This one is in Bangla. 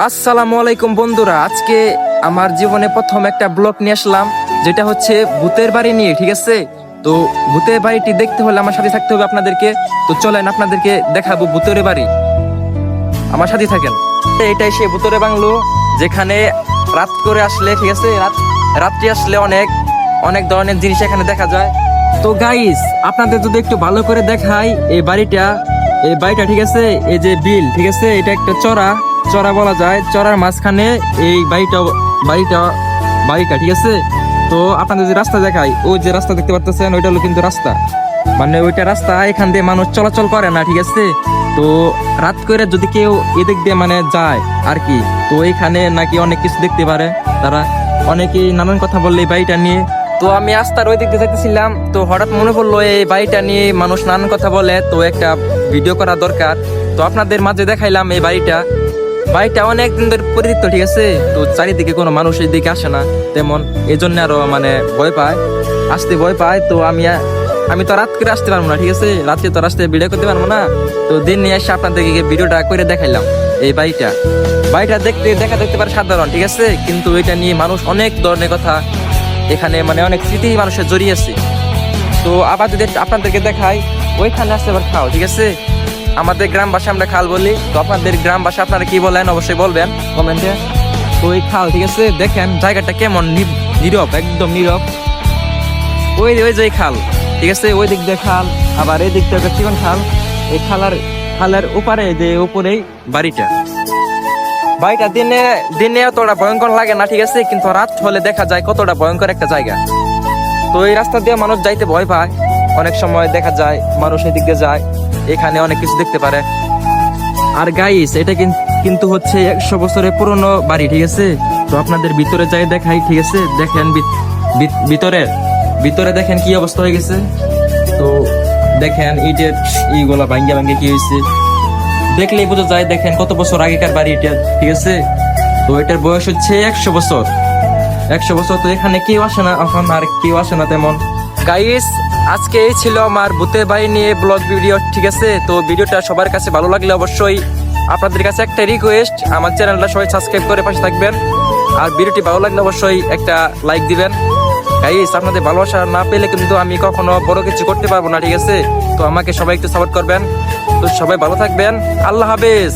আসসালামু আলাইকুম বন্ধুরা, আজকে আমার জীবনে প্রথম একটা ব্লগ নিয়ে আসলাম, যেটা হচ্ছে ভূতের বাড়ি নিয়ে। ঠিক আছে, তো ভূতের বাড়িটি দেখতে হলে আমার সাথে থাকতে হবে আপনাদেরকে। তো চলেন আপনাদেরকে দেখাবো ভূতের বাড়ি, আমার সাথে থাকেন। এটাই সেই ভূতের বাংলো, যেখানে রাত করে আসলে, ঠিক আছে, রাত্রি আসলে অনেক অনেক ধরনের জিনিস এখানে দেখা যায়। তো গাইস, আপনাদের যদি একটু ভালো করে দেখাই এই বাড়িটা, ঠিক আছে, এই যে বিল, ঠিক আছে, এটা একটা চড়া বলা যায়। চড়ার মাঝখানে এই বাড়িটা, ঠিক আছে। তো আপনাদের যে রাস্তা দেখাই, ওই যে রাস্তা দেখতে পাচ্ছেন, ওইটা হলো কিন্তু রাস্তা, মানে ওইটা রাস্তা, এখান দিয়ে মানুষ চলাচল করে না, ঠিক আছে। তো রাত করে যদি কেউ এদিক দিয়ে মানে যায় আর কি, তো এখানে নাকি অনেক কিছু দেখতে পারে তারা, অনেকেই নানান কথা বললে এই বাড়িটা নিয়ে। তো আমি রাস্তার ওই দিক দিয়ে যাইতেছিলাম, তো হঠাৎ মনে পড়লো এই বাড়িটা নিয়ে মানুষ নানান কথা বলে, তো একটা ভিডিও করা দরকার। তো আপনাদের মাঝে দেখাইলাম এই বাড়িটা অনেক দিন ধরে পরিচিত, ঠিক আছে। তো চারিদিকে কোনো মানুষ এই দিকে আসে না তেমন, এই জন্য আরো মানে আসতে ভয় পায়। তো আমি তো রাত করে আসতে পারবো না, ঠিক আছে, রাত্রে তো রাস্তায় ভিডিও করতে পারবো না। তো দিন নিয়ে এসে আপনাদেরকে ভিডিওটা করে দেখাইলাম। এই বাড়িটা দেখতে পারে সাধারণ, ঠিক আছে, কিন্তু এটা নিয়ে মানুষ অনেক ধরনের কথা, এখানে মানে অনেক স্মৃতি মানুষের জড়িয়ে আছে। তো আবার যদি আপনাদেরকে দেখাই, ওইখানে আসতে আবার খাও, ঠিক আছে, আমাদের গ্রাম ভাষা আমরা খাল বলি। তো আপনাদের গ্রাম ভাষা আপনারা কি বলেন অবশ্যই বলবেন কমেন্টে। তো ওই খাল, ঠিক আছে, দেখেন জায়গাটা কেমন নীরব, একদম নীরব। ওই যে খাল, ঠিক আছে, ওই দিক দিয়ে খাল, আবার এই দিক থেকে চিকন খাল। এই খালের উপরে যে উপরেই বাড়িটা দিনে অতটা ভয়ঙ্কর লাগে না, ঠিক আছে, কিন্তু রাত হলে দেখা যায় কতটা ভয়ঙ্কর একটা জায়গা। তো এই রাস্তা দিয়ে মানুষ যাইতে ভয় পায়, অনেক সময় দেখা যায় মানুষ এদিক দিয়ে যায়, এখানে অনেক কিছু দেখতে পারে। আর গাইস, এটা কিন্তু হচ্ছে 100 বছরের পুরনো বাড়ি, ঠিক আছে। তো আপনাদের ভিতরে যাই দেখাই, ঠিক আছে, দেখেন ভিতরে দেখেন কি অবস্থা হয়ে গেছে। তো দেখেন ইটের ইগুলা ভাঙ্গে কি হয়েছে, দেখলেই বোঝা যায়। দেখেন কত বছর আগেকার বাড়ি এটা, ঠিক আছে। তো এটার বয়স হচ্ছে 100 বছর। তো এখানে কেউ আসে না এখন, আর কেউ আসে না তেমন। গাইস, আজকে এই ছিল আমার ভূতের বাড়ি নিয়ে ব্লগ ভিডিও, ঠিক আছে। তো ভিডিওটা সবার কাছে ভালো লাগলে অবশ্যই আপনাদের কাছে একটা রিকোয়েস্ট, আমার চ্যানেলটা সবাই সাবস্ক্রাইব করে পাশে থাকবেন। আর ভিডিওটি ভালো লাগলে অবশ্যই একটা লাইক দিবেন। গাইস, আপনাদের ভালোবাসা না পেলে কিন্তু আমি কখনো বড় কিছু করতে পারবো না, ঠিক আছে। তো আমাকে সবাই একটু সাপোর্ট করবেন। তো সবাই ভালো থাকবেন, আল্লাহ হাফেজ।